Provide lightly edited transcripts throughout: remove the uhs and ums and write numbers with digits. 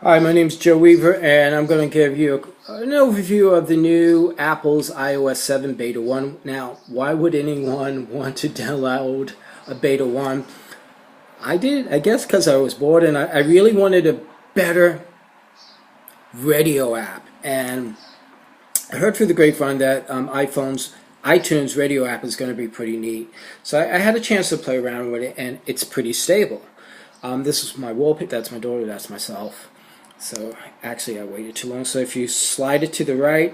Hi, my name is Joe Weaver, and I'm going to give you an overview of the new Apple's iOS 7 Beta 1. Now, why would anyone want to download a Beta 1? I did, I guess because I was bored, and I really wanted a better radio app. And I heard through the grapevine that iTunes radio app is going to be pretty neat. So I had a chance to play around with it, and it's pretty stable. This is my wallpaper, that's my daughter, that's myself. So actually I waited too long. So if you slide it to the right,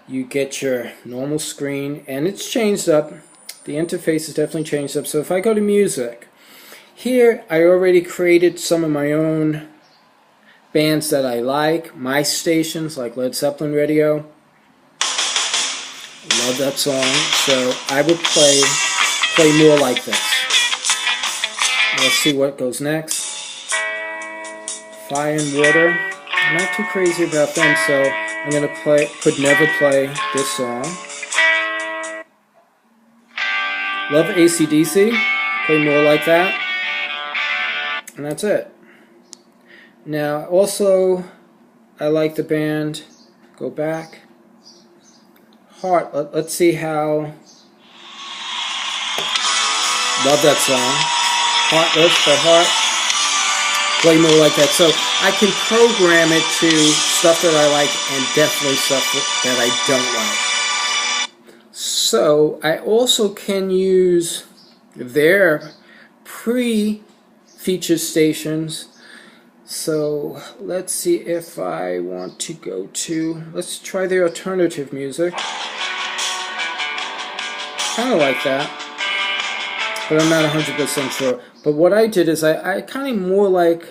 you get your normal screen, and it's changed up. The interface is definitely changed up. So if I go to music, here I already created some of my own bands that I like, my stations like Led Zeppelin Radio. Love that song. So I would play more like this. Let's see what goes next. Fire and Water. I'm not too crazy about them, so I'm going to put Never Play this song. Love AC/DC. Play more like that. And that's it. Now, also, I like the band. Go back. Heart. Let's see how. Love that song. Heartless by Heart. Play more like that. So I can program it to stuff that I like and definitely stuff that I don't like. So I also can use their pre-featured stations. So let's see if I want to go to, let's try their alternative music. Kind of like that, but I'm not 100% sure. But what I did is I kind of more like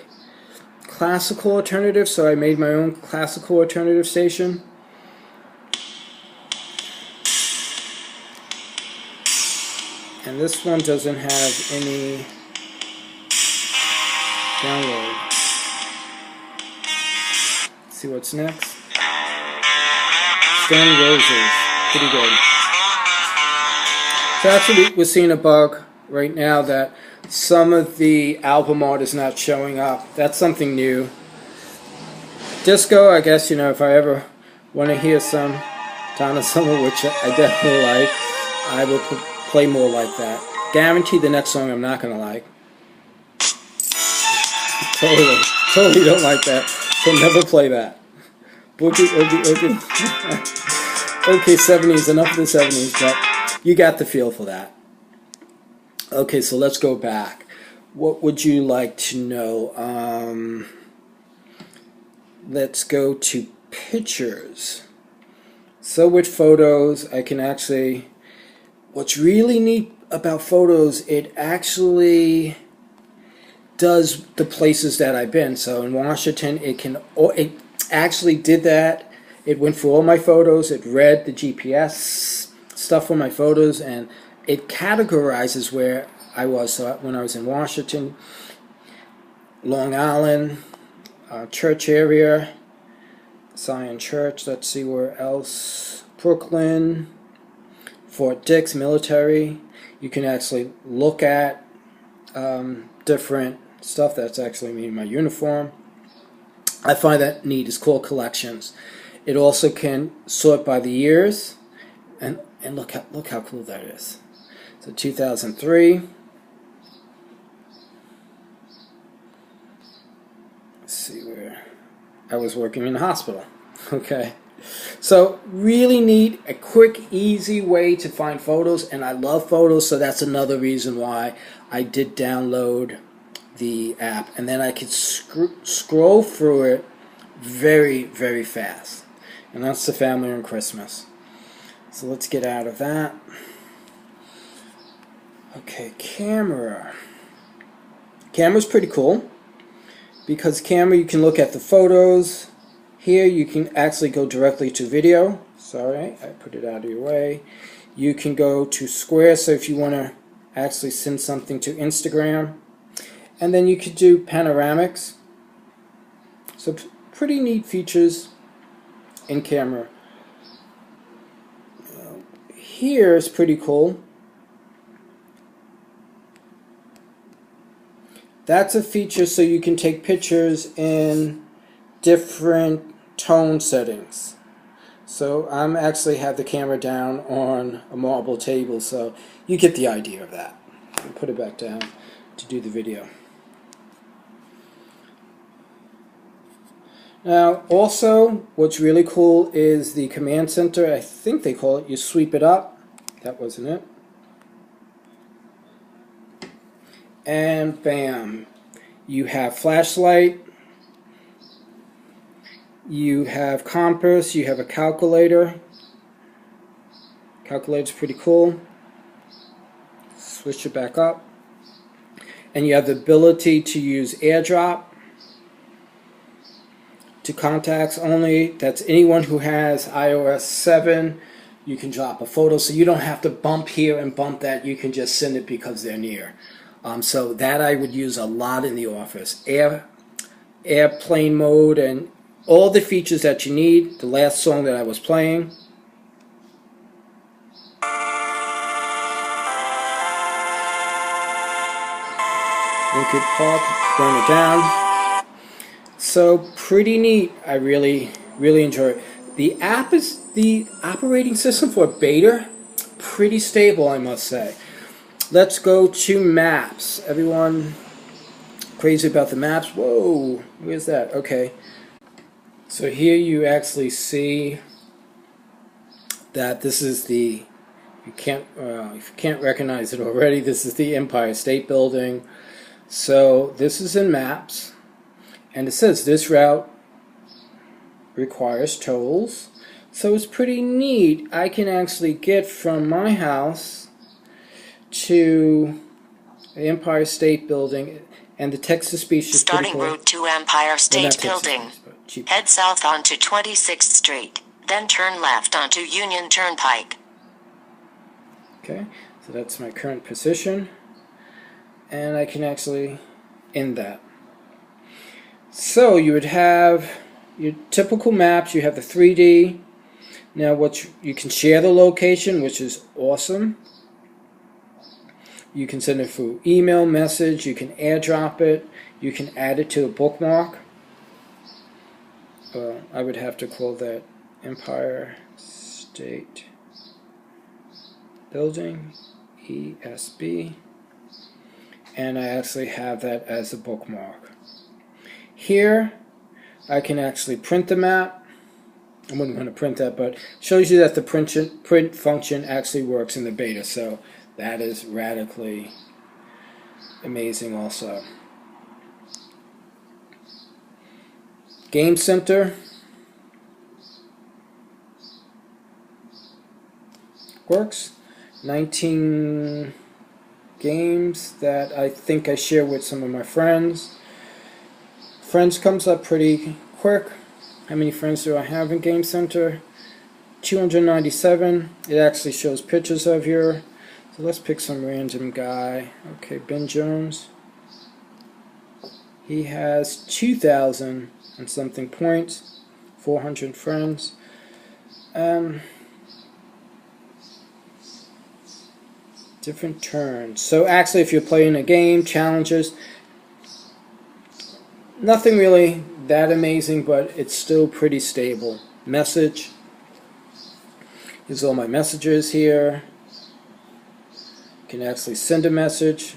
classical alternative, so I made my own classical alternative station. And this one doesn't have any download. Let's see what's next. Stone Roses. Pretty good. So actually we're seeing a bug right now that some of the album art is not showing up. That's something new. Disco, I guess, if I ever want to hear some Donna Summer, which I definitely like, I will play more like that. Guarantee the next song I'm not going to like. Totally don't like that. So never play that. Boogie, oogie, oogie. Okay, 70s, enough of the 70s, but you got the feel for that. Okay, so let's go back. What would you like to know? Let's go to pictures. So with photos, I can actually, what's really neat about photos, it actually does the places that I've been. So in Washington, it actually did that. It went through all my photos, it read the GPS stuff on my photos, and it categorizes where I was. So when I was in Washington, Long Island, church area, Zion Church, let's see where else, Brooklyn, Fort Dix, military. You can actually look at different stuff. That's actually me in my uniform. I find that neat. It's called collections. It also can sort by the years, and look how cool that is. So 2003. Let's see where I was working in the hospital. Okay. So really neat, a quick, easy way to find photos, and I love photos, so that's another reason why I did download the app. And then I could scroll through it very, very fast. And that's the family on Christmas. So let's get out of that. Okay, camera. Camera's pretty cool, because camera, you can look at the photos. Here you can actually go directly to video. Sorry, I put it out of your way. You can go to Square, so if you want to actually send something to Instagram. And then you could do panoramics. So pretty neat features in camera. Here is pretty cool. That's a feature so you can take pictures in different tone settings. So I'm actually have the camera down on a marble table, so you get the idea of that. I'll put it back down to do the video. Now also what's really cool is the command center. I think they call it, you sweep it up. That wasn't it. And bam, you have flashlight, you have compass, you have a calculator. Calculator's pretty cool. Switch it back up. And you have the ability to use AirDrop to contacts only. That's anyone who has iOS 7. You can drop a photo, so you don't have to bump here and bump that. You can just send it because they're near. So that I would use a lot in the office. Airplane mode and all the features that you need. The last song that I was playing. Lincoln Park, burn it down. So pretty neat. I really enjoy it. The app is the operating system for beta. Pretty stable, I must say. Let's go to maps. Everyone crazy about the maps? Whoa, where's that? Okay. So here you actually see that this is the, if you can't recognize it already, this is the Empire State Building. So this is in maps, and it says this route requires tolls. So it's pretty neat. I can actually get from my house to the Empire State Building, and the text-to-speech is starting pretty cool. route to Empire State Building. Head south onto 26th Street, then turn left onto Union Turnpike. Okay, so that's my current position, and I can actually end that. So you would have your typical maps. You have the 3D. Now you can share the location, which is awesome. You can send it through email, message, you can AirDrop it, you can add it to a bookmark. I would have to call that Empire State Building, ESB, and I actually have that as a bookmark. Here, I can actually print the map. I wouldn't want to print that, but it shows you that the print function actually works in the beta, so that is radically amazing also. Game Center works. 19 games that I think I share with some of my friends. Friends comes up pretty quick. How many friends do I have in Game Center? 297. It actually shows pictures of your. So let's pick some random guy. Okay, Ben Jones. He has 2,000 and something points. 400 friends. Different turns. So actually, if you're playing a game, challenges, nothing really that amazing, but it's still pretty stable. Message. Here's all my messages here. You can actually send a message.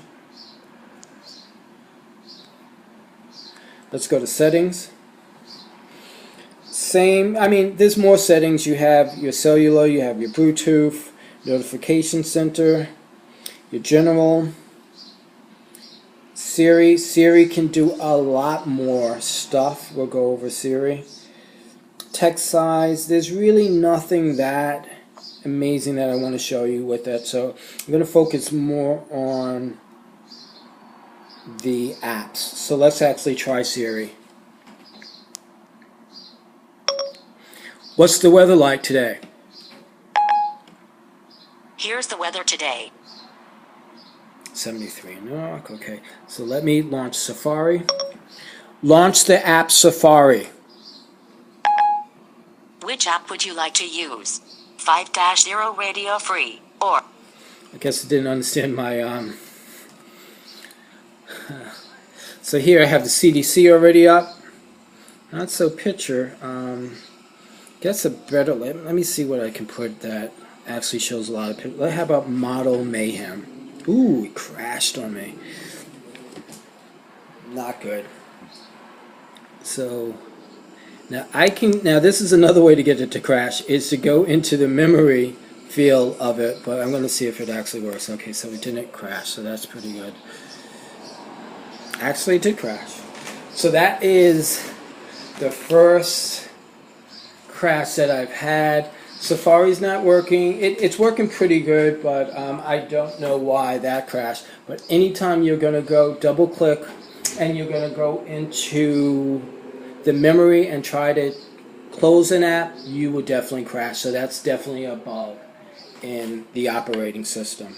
Let's go to settings. Same, I mean, there's more settings. You have your cellular, you have your Bluetooth, notification center, your general. Siri can do a lot more stuff. We'll go over Siri. Text size, there's really nothing that amazing that I want to show you with that, so I'm going to focus more on the apps. So let's actually try Siri. What's the weather like today? Here's the weather today. 73 in New York. Okay, so let me launch Safari. Launch the app Safari. Which app would you like to use? 5-0 Radio Free or? I guess I didn't understand my So here I have the CDC already up. not so picture. Guess a better. Let me see what I can put that actually shows a lot of pictures. How about model mayhem? Ooh, it crashed on me. Not good. So now this is another way to get it to crash, is to go into the memory field of it, but I'm going to see if it actually works. Okay, so it didn't crash, so that's pretty good. Actually, it did crash. So that is the first crash that I've had. Safari's not working. It's working pretty good, but I don't know why that crashed. But anytime you're going to go double click and you're going to go into the memory and try to close an app, you will definitely crash. So that's definitely a bug in the operating system.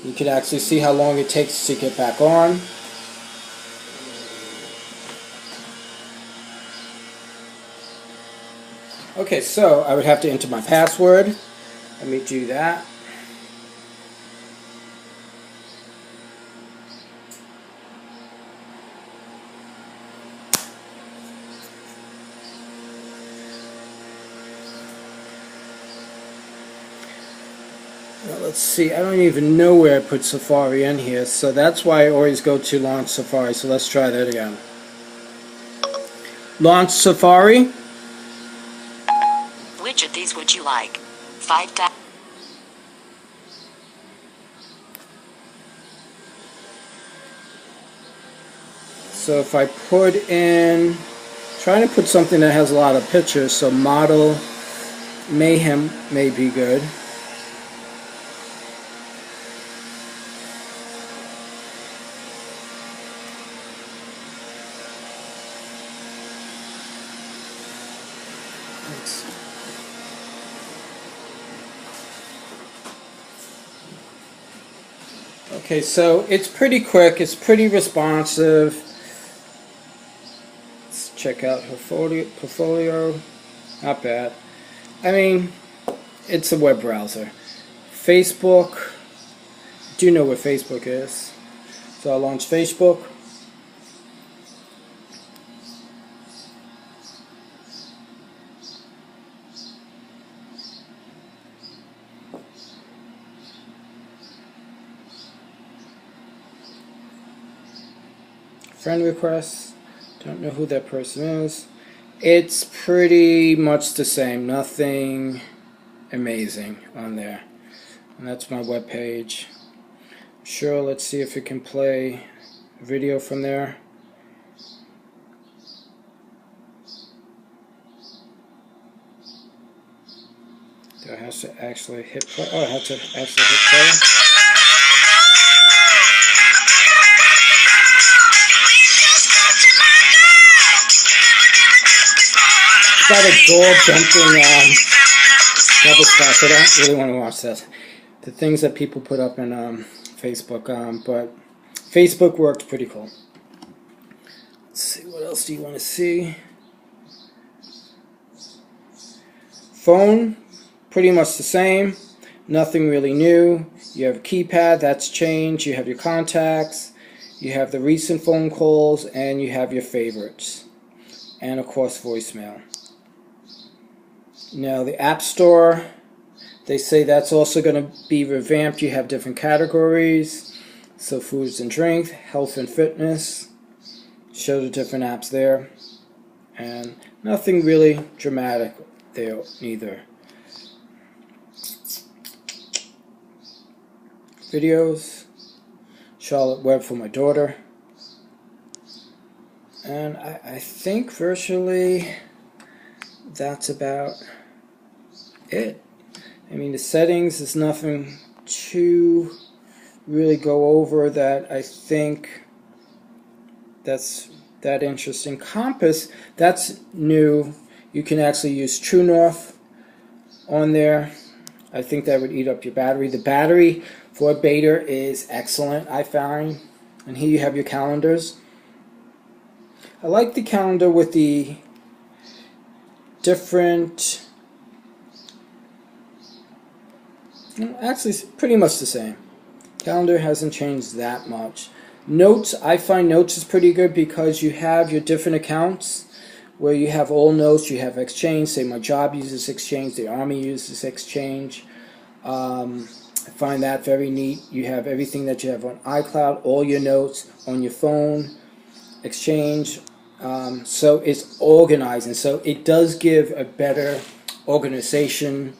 You can actually see how long it takes to get back on. Okay, so I would have to enter my password. Let me do that. Well, let's see, I don't even know where I put Safari in here, so that's why I always go to Launch Safari. So let's try that again. Launch Safari. Which of these would you like? 5. So if I put in, trying to put something that has a lot of pictures, so model mayhem may be good. Okay, so it's pretty quick, it's pretty responsive. Let's check out her portfolio. Not bad. I mean, it's a web browser. Facebook, do know where Facebook is. So I'll launch Facebook. Friend requests, don't know who that person is. It's pretty much the same, nothing amazing on there. And that's my web page. Sure, let's see if it can play video from there. Do I have to actually hit play? Oh, I have to actually hit play. Got a dog jumping double stop. I don't really want to watch that. The things that people put up in Facebook, but Facebook worked pretty cool. Let's see, what else do you want to see? Phone, pretty much the same. Nothing really new. You have a keypad, that's changed. You have your contacts. You have the recent phone calls, and you have your favorites. And of course, voicemail. Now the App Store, they say that's also going to be revamped. You have different categories. So foods and drink, health and fitness. Show the different apps there. And nothing really dramatic there either. Videos. Charlotte Web for my daughter. And I think virtually that's about it. I mean, the settings is nothing to really go over that I think that's that interesting. Compass, that's new. You can actually use True North on there. I think that would eat up your battery. The battery for beta is excellent, I find. And here you have your calendars. I like the calendar with the different, actually it's pretty much the same. Calendar hasn't changed that much. Notes, I find Notes is pretty good because you have your different accounts. where you have all notes. You have Exchange. Say my job uses Exchange. The Army uses Exchange. I find that very neat. You have everything that you have on iCloud, all your notes on your phone, Exchange. So it's organized, and so it does give a better organization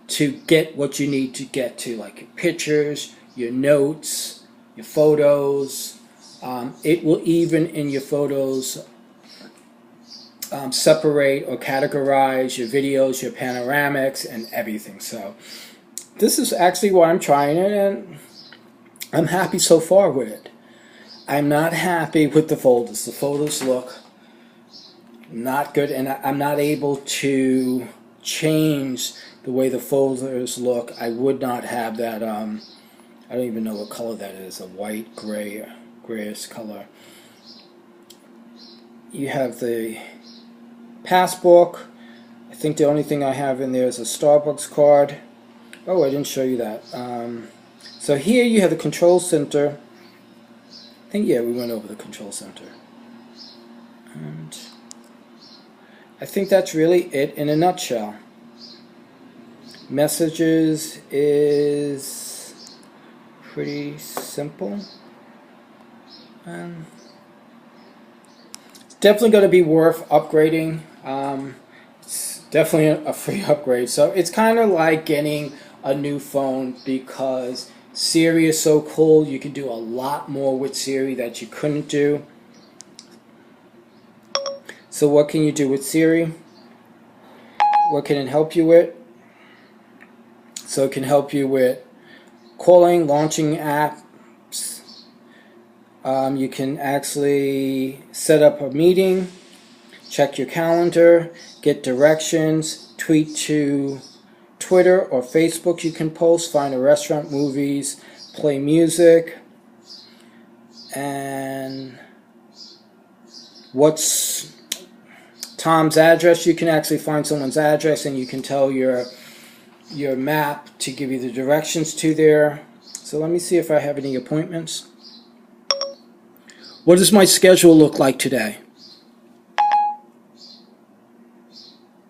to get what you need to get to, like your pictures, your notes, your photos. It will even in your photos separate or categorize your videos, your panoramics, and everything. So this is actually why I'm trying it, and I'm happy so far with it. I'm not happy with the folders. The folders look not good, and I'm not able to change the way the folders look. I would not have that, I don't even know what color that is, a white, gray, grayish color. You have the passbook. I think the only thing I have in there is a Starbucks card. Oh, I didn't show you that. So here you have the control center. I think, yeah, we went over the control center. And I think that's really it in a nutshell. Messages is pretty simple. It's definitely going to be worth upgrading. It's definitely a free upgrade. So it's kind of like getting a new phone, because Siri is so cool. You can do a lot more with Siri that you couldn't do. So what can you do with Siri? What can it help you with? So it can help you with calling, launching apps. You can actually set up a meeting, check your calendar, get directions, tweet to Twitter or Facebook. You can post, find a restaurant, movies, play music, and what's Tom's address. You can actually find someone's address, and you can tell your map to give you the directions to there. So let me see if I have any appointments. What does my schedule look like today?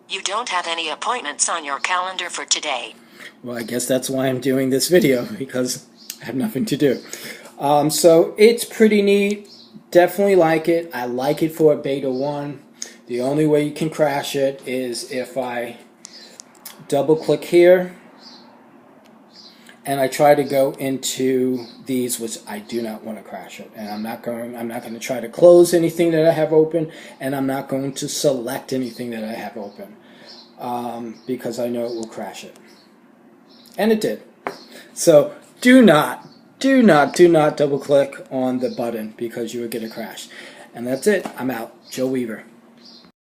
You don't have any appointments on your calendar for today. Well, I guess that's why I'm doing this video, because I have nothing to do. So it's pretty neat. Definitely like it. I like it for a beta 1. The only way you can crash it is if I double click here and I try to go into these, which I do not want to crash it. And I'm not going to try to close anything that I have open, and I'm not going to select anything that I have open, because I know it will crash it. And it did. So do not double click on the button, because you will get a crash. And that's it. I'm out. Joe Weaver.